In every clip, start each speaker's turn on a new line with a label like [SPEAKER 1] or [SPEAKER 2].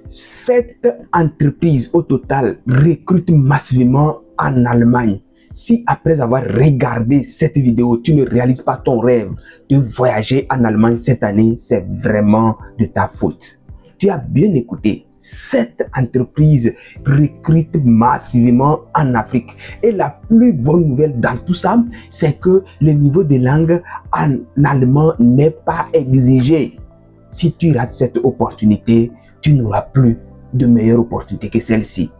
[SPEAKER 1] 7 entreprises au total recrutent massivement en Allemagne. Si après avoir regardé cette vidéo, tu ne réalises pas ton rêve de voyager en Allemagne cette année, c'est vraiment de ta faute. Tu as bien écouté, 7 entreprises recrutent massivement en Afrique. Et la plus bonne nouvelle dans tout ça, c'est que le niveau de langue en allemand n'est pas exigé. Si tu rates cette opportunité, tu n'auras plus de meilleure opportunité que celle-ci.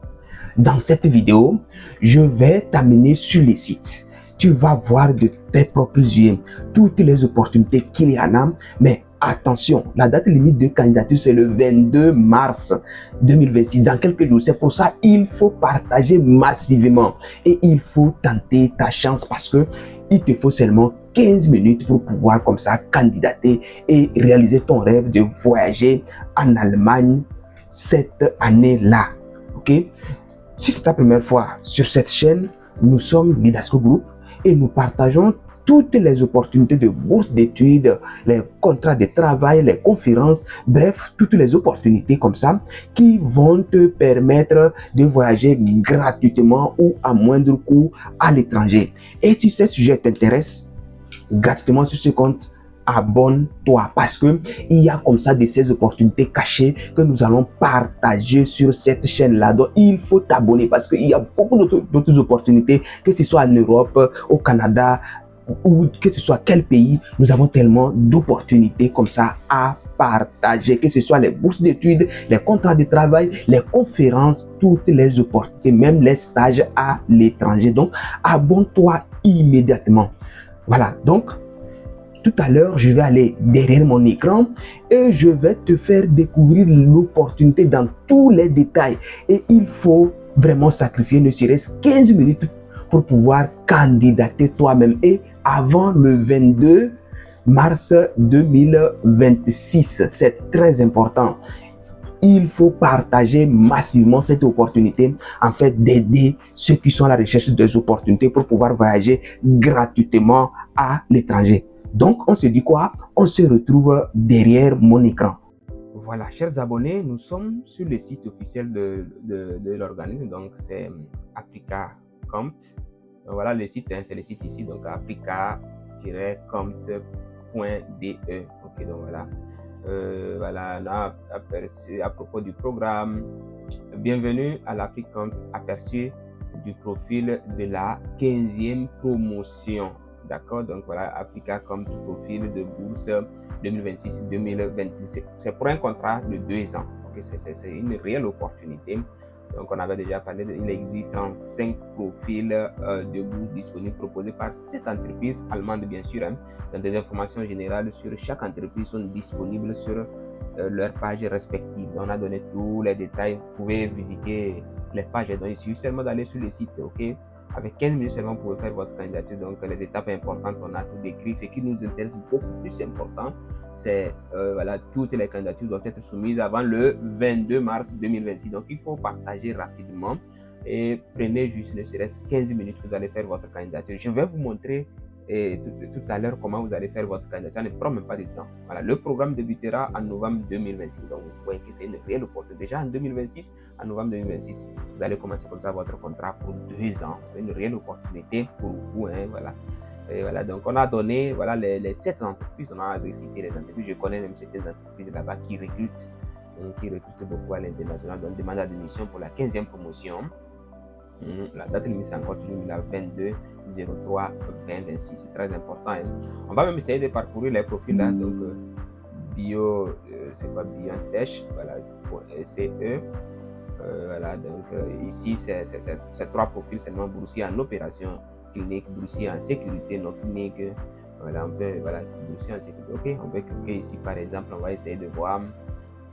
[SPEAKER 1] Dans cette vidéo, je vais t'amener sur les sites. Tu vas voir de tes propres yeux toutes les opportunités qu'il y en a, mais attention, la date limite de candidature, c'est le 22 mars 2026, dans quelques jours. C'est pour ça qu'il faut partager massivement et il faut tenter ta chance parce que il te faut seulement 15 minutes pour pouvoir comme ça candidater et réaliser ton rêve de voyager en Allemagne cette année-là. Ok? Si c'est ta première fois sur cette chaîne, nous sommes Lidasco Group et nous partageons toutes les opportunités de bourse d'études, les contrats de travail, les conférences, bref, toutes les opportunités comme ça qui vont te permettre de voyager gratuitement ou à moindre coût à l'étranger. Et si ce sujet t'intéresse, gratuitement sur ce compte, abonne-toi parce que il y a comme ça de ces opportunités cachées que nous allons partager sur cette chaîne-là. Donc, il faut t'abonner parce qu'il y a beaucoup d'autres opportunités, que ce soit en Europe, au Canada, ou que ce soit quel pays, nous avons tellement d'opportunités comme ça à partager, que ce soit les bourses d'études, les contrats de travail, les conférences, toutes les opportunités, même les stages à l'étranger. Donc, abonne-toi immédiatement. Voilà, donc, tout à l'heure, je vais aller derrière mon écran et je vais te faire découvrir l'opportunité dans tous les détails. Et il faut vraiment sacrifier ne serait-ce 15 minutes pour pouvoir candidater toi-même. Et avant le 22 mars 2026, c'est très important. Il faut partager massivement cette opportunité, en fait, d'aider ceux qui sont à la recherche des opportunités pour pouvoir voyager gratuitement à l'étranger. Donc, on se dit quoi? On se retrouve derrière mon écran. Voilà, chers abonnés, nous sommes sur le site officiel de l'organisme, donc c'est AfricaCompt. Donc voilà le site, hein, c'est le site ici, donc africa-compt.de. Ok, donc voilà. Voilà, on a aperçu à propos du programme. Bienvenue à l'AfricaCompt, aperçu du profil de la 15e promotion. D'accord, donc voilà, AfricaCompt, profil de bourse 2026-2026. C'est pour un contrat de 2 ans. Okay, c'est une réelle opportunité. Donc, on avait déjà parlé, il existe 35 profils de bourse disponibles proposés par cette entreprise allemande, bien sûr. Hein. Donc, des informations générales sur chaque entreprise sont disponibles sur leur page respective. On a donné tous les détails. Vous pouvez visiter les pages. Donc, il suffit seulement d'aller sur le site. Ok. Avec 15 minutes seulement, vous pouvez faire votre candidature. Donc, les étapes importantes, on a tout décrit. Ce qui nous intéresse beaucoup plus important, c'est voilà, toutes les candidatures doivent être soumises avant le 22 mars 2026. Donc, il faut partager rapidement et prenez juste ne serait-ce 15 minutes, vous allez faire votre candidature. Je vais vous montrer tout à l'heure comment vous allez faire votre candidature. Ça ne prend même pas de temps. Voilà, le programme débutera en novembre 2026. Donc, vous voyez que c'est une réelle opportunité. Déjà en 2026, en novembre 2026, vous allez commencer comme ça votre contrat pour 2 ans. C'est une réelle opportunité pour vous. Hein, voilà. Et voilà, donc on a donné voilà, les 7 entreprises, on a cité les entreprises, je connais même certaines entreprises là-bas qui recrutent beaucoup à l'international, donc demande d'admission pour la 15e promotion. La date limite c'est encore toujours la 22-03-2026, c'est très important. Hein. On va même essayer de parcourir les profils là, donc bio, c'est quoi BioNTech, voilà, pour SCE. Voilà, donc ici c'est 3 profils seulement boursiers en opération clinique, boursier en sécurité non clinique. Voilà, on peut, voilà, boursier en sécurité. Ok, on peut cliquer ici par exemple, on va essayer de voir.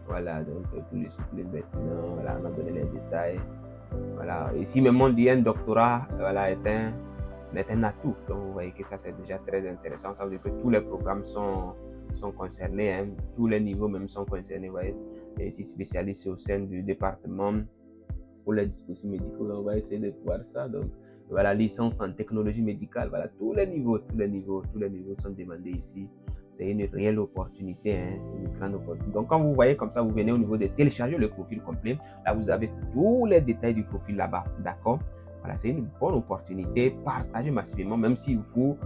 [SPEAKER 1] Voilà, donc tous les cycles maintenant, voilà, on a donné les détails. Voilà, ici même on dit un doctorat, voilà, est un atout. Donc vous voyez que ça c'est déjà très intéressant. Ça veut dire que tous les programmes sont concernés, hein, tous les niveaux même sont concernés. Vous voyez, et ici spécialiste au sein du département pour les dispositifs médicaux. On va essayer de voir ça. Donc voilà, licence en technologie médicale. Voilà, tous les niveaux sont demandés ici. c'est une réelle opportunité, hein, une grande opportunité. Donc, quand vous voyez comme ça, vous venez au niveau de télécharger le profil complet. Là, vous avez tous les détails du profil là-bas, d'accord? Voilà, c'est une bonne opportunité. Partagez massivement, même si vous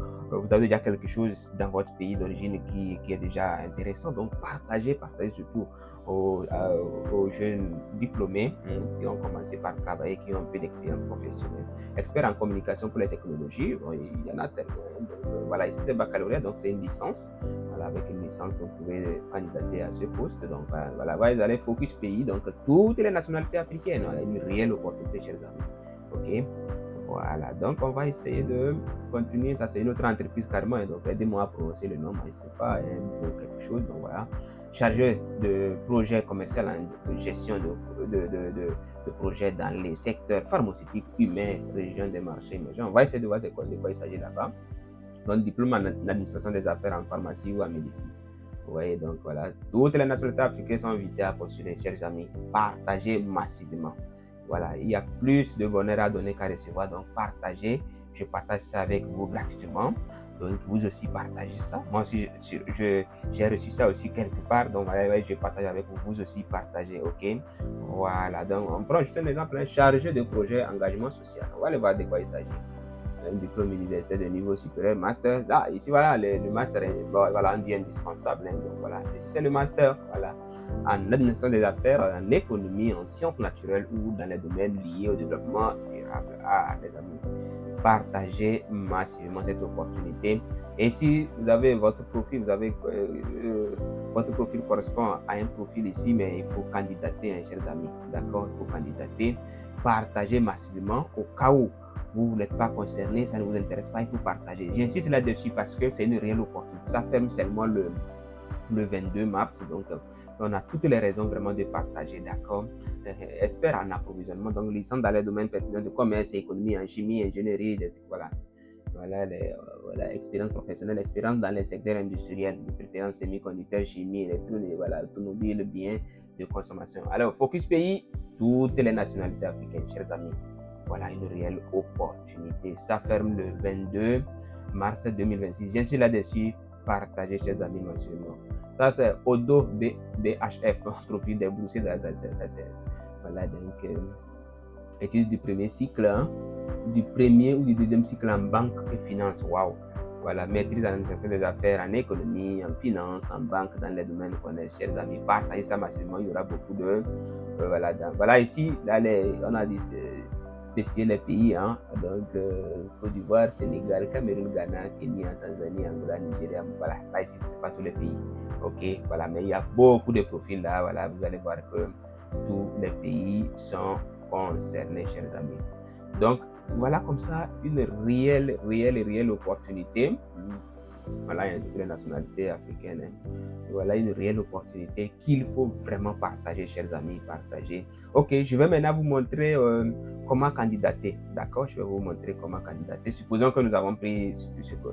[SPEAKER 1] avez déjà quelque chose dans votre pays d'origine qui est déjà intéressant. Donc, partagez surtout aux jeunes diplômés qui ont commencé par travailler, qui ont un peu d'expérience professionnelle. Experts en communication pour les technologies, bon, il y en a tellement. Donc, voilà, ici c'est baccalauréat, donc c'est une licence. Voilà, avec une licence, vous pouvez candidater à ce poste. Donc, voilà, vous allez focus pays, donc toutes les nationalités africaines. Voilà, une réelle opportunité, chers amis. OK? Voilà, donc on va essayer de continuer. Ça, c'est une autre entreprise carrément. Donc, aidez-moi à prononcer le nom. Je ne sais pas, pour quelque chose. Donc, voilà. Chargé de projet commercial en gestion de projets dans les secteurs pharmaceutiques, humains, région des marchés émergents. On va essayer de voir de quoi il s'agit là-bas. Donc, diplôme en administration des affaires en pharmacie ou en médecine. Vous voyez, donc voilà, toutes les nationalités africaines sont invitées à postuler, chers amis. Partagez massivement. Voilà, il y a plus de bonheur à donner qu'à recevoir, donc partagez. Je partage ça avec vous gratuitement. Donc, vous aussi partagez ça. Moi aussi, j'ai reçu ça aussi quelque part. Donc, voilà, je partage avec vous. Vous aussi partagez, OK? Voilà, donc on prend juste un exemple, chargé de projet engagement social. On va aller voir de quoi il s'agit. Un diplôme universitaire de niveau supérieur, master. Là, ici, voilà, le master, voilà, on dit indispensable. Donc, voilà, ici, c'est le master, voilà, en administration des affaires, en économie, en sciences naturelles ou dans les domaines liés au développement durable. Ah, les amis, partagez massivement cette opportunité. Et si vous avez votre profil, votre profil correspond à un profil ici, mais il faut candidater, hein, chers amis. D'accord, il faut candidater. Partagez massivement au cas où vous n'êtes pas concerné, ça ne vous intéresse pas, il faut partager. J'insiste là-dessus parce que c'est une réelle opportunité. Ça ferme seulement le 22 mars, donc on a toutes les raisons vraiment de partager, d'accord? Expert en approvisionnement, donc licence dans les domaines pertinents de commerce, économie, en chimie, ingénierie, voilà. Voilà, expérience professionnelle, expérience dans les secteurs industriels, de préférence semi-conducteurs, chimie, électronique, voilà, automobile, biens de consommation. Alors, focus pays, toutes les nationalités africaines, chers amis. Voilà une réelle opportunité. Ça ferme le 22 mars 2026. Je suis là-dessus. Partagez, chers amis, massivement. Ça, c'est Odo BHF, profil des boursiers. Voilà, donc, études du premier cycle, hein, du premier ou du deuxième cycle en banque et finance. Waouh! Voilà, maîtrise en administration des affaires, en économie, en finance, en banque, dans les domaines qu'on est, chers amis. Partagez ça massivement. Il y aura beaucoup de. Voilà, ici, là, on a dit. Spécifier les pays, hein, donc Côte d'Ivoire, Sénégal, Cameroun, Ghana, Kenya, Tanzanie, Angola, Nigeria, voilà, là ici c'est pas tous les pays, ok, voilà, mais il y a beaucoup de profils là, voilà, vous allez voir que tous les pays sont concernés, chers amis. Donc voilà comme ça une réelle opportunité. Voilà, il y a toutes les nationalités africaines. Hein. Voilà une réelle opportunité qu'il faut vraiment partager, chers amis, partager. Ok, je vais maintenant vous montrer comment candidater. D'accord, je vais vous montrer comment candidater. Supposons que nous avons pris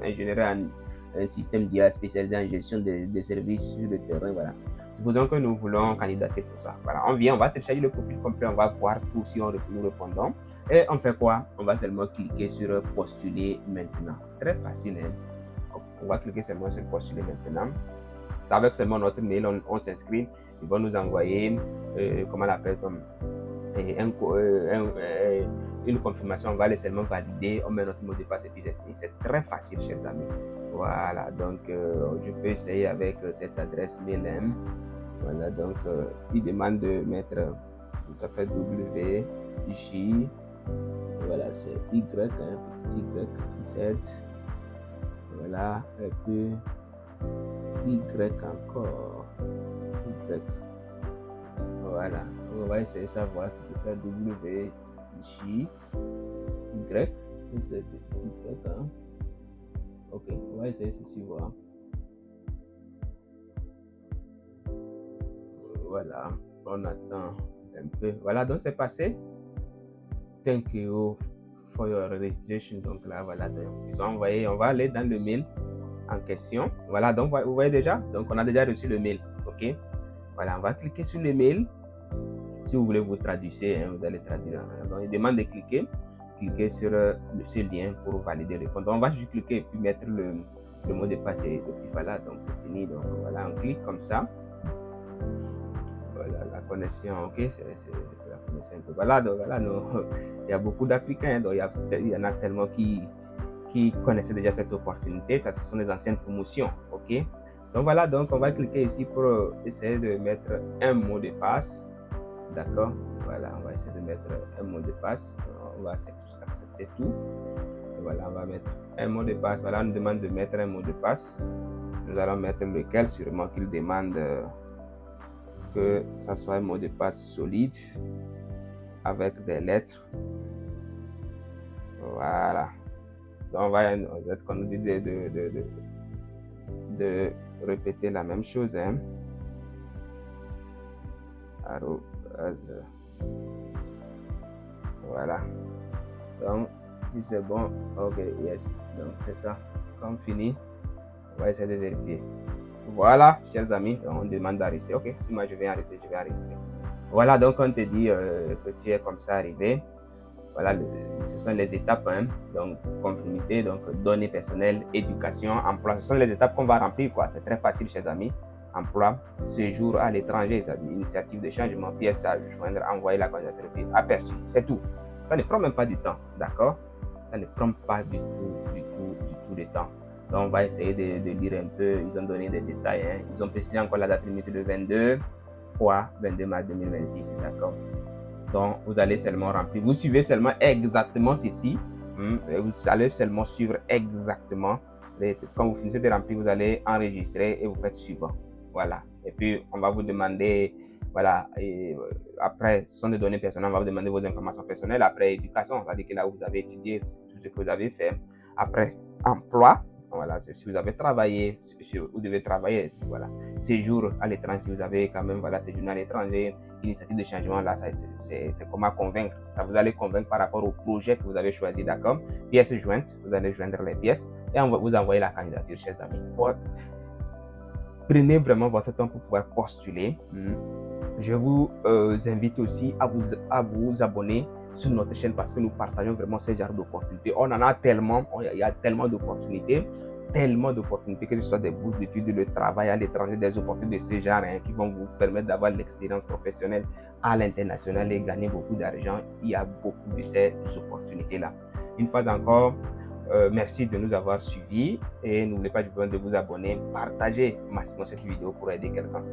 [SPEAKER 1] ingénieur en un système d'IA spécialisé en gestion des services sur le terrain. Voilà. Supposons que nous voulons candidater pour ça. Voilà, on va télécharger le profil complet, on va voir tout si nous répondons. Et on fait quoi? On va seulement cliquer sur postuler maintenant. Très facile, hein? On va cliquer seulement sur postuler maintenant. C'est avec seulement notre mail, on s'inscrit. Ils vont nous envoyer, comment on appelle, une confirmation. On va aller seulement valider. On met notre mot de passe et puis c'est très facile, chers amis. Voilà, donc je peux essayer avec cette adresse mail. Hein. Voilà, donc il demande de mettre, ça fait WJ. Voilà, c'est Y, hein, petit Y, 17. Voilà, et puis Y encore. Y. Voilà, on va essayer de savoir si c'est ça WJ. Y. C'est petit Y. Hein. Ok, on va essayer ceci, voir. Voilà, on attend un peu. Voilà, donc c'est passé. Thank you for your registration. Donc là, voilà, ils ont envoyé, on va aller dans le mail en question. Voilà, donc vous voyez déjà, donc on a déjà reçu le mail, ok. Voilà, on va cliquer sur le mail. Si vous voulez vous traduire, hein, vous allez traduire. Donc il demande de cliquer sur ce lien pour valider le compte. On va juste cliquer et puis mettre le mot de passe est depuis voilà, donc c'est fini. Donc voilà, on clique comme ça. Voilà, la connexion, ok, c'est la connexion. Voilà, donc voilà, il y a beaucoup d'Africains, donc il y en a tellement qui connaissaient déjà cette opportunité. Ça, ce sont des anciennes promotions, ok. Donc voilà, donc on va cliquer ici pour essayer de mettre un mot de passe, d'accord. Voilà, on va essayer de mettre un mot de passe. On va accepter tout. Et voilà, on va mettre un mot de passe. Voilà, on nous demande de mettre un mot de passe. Nous allons mettre lequel, sûrement qu'il demande que ça soit un mot de passe solide avec des lettres. Voilà. Donc on va être qu'on nous dit de répéter la même chose, hein. Voilà. Donc si c'est bon, ok, yes. Donc c'est ça. Comme fini, on va essayer de vérifier. Voilà, chers amis, on demande d'enregistrer. Ok, si moi je vais enregistrer, je vais enregistrer. Voilà, donc on te dit que tu es comme ça arrivé. Voilà, ce sont les étapes, hein. Donc conformité, donc données personnelles, éducation, emploi. Ce sont les étapes qu'on va remplir, quoi. C'est très facile, chers amis. Emploi, séjour à l'étranger, initiative de changement, pièce à joindre, envoyer la candidature, aperçu. C'est tout. Ça ne prend même pas du temps, d'accord? Ça ne prend pas du tout de temps. Donc on va essayer de lire un peu. Ils ont donné des détails, hein. Ils ont précisé encore la date limite de 22 mars 2026, d'accord? Donc vous allez seulement remplir. Vous suivez seulement exactement ceci. Vous allez seulement suivre exactement. Quand vous finissez de remplir, vous allez enregistrer et vous faites suivant. Voilà. Et puis on va vous demander, voilà, et après, ce sont des données personnelles, on va vous demander vos informations personnelles. Après, éducation, c'est-à-dire que là où vous avez étudié, tout ce que vous avez fait. Après, emploi, voilà, si vous avez travaillé, vous devez travailler, voilà. Séjour à l'étranger, si vous avez quand même, voilà, séjour à l'étranger, initiative de changement, là, c'est comment convaincre. Ça vous allez convaincre par rapport au projet que vous avez choisi, d'accord. Pièces jointes, vous allez joindre les pièces et vous envoyer la candidature, chers amis. Prenez vraiment votre temps pour pouvoir postuler. Je vous invite aussi à vous abonner sur notre chaîne parce que nous partageons vraiment ce genre d'opportunités. On en a tellement, il y a tellement d'opportunités, que ce soit des bourses d'études, le travail à l'étranger, des opportunités de ce genre, hein, qui vont vous permettre d'avoir l'expérience professionnelle à l'international et gagner beaucoup d'argent. Il y a beaucoup de ces opportunités-là. Une fois encore, merci de nous avoir suivis et n'oubliez pas de vous abonner, partager massivement cette vidéo pour aider quelqu'un.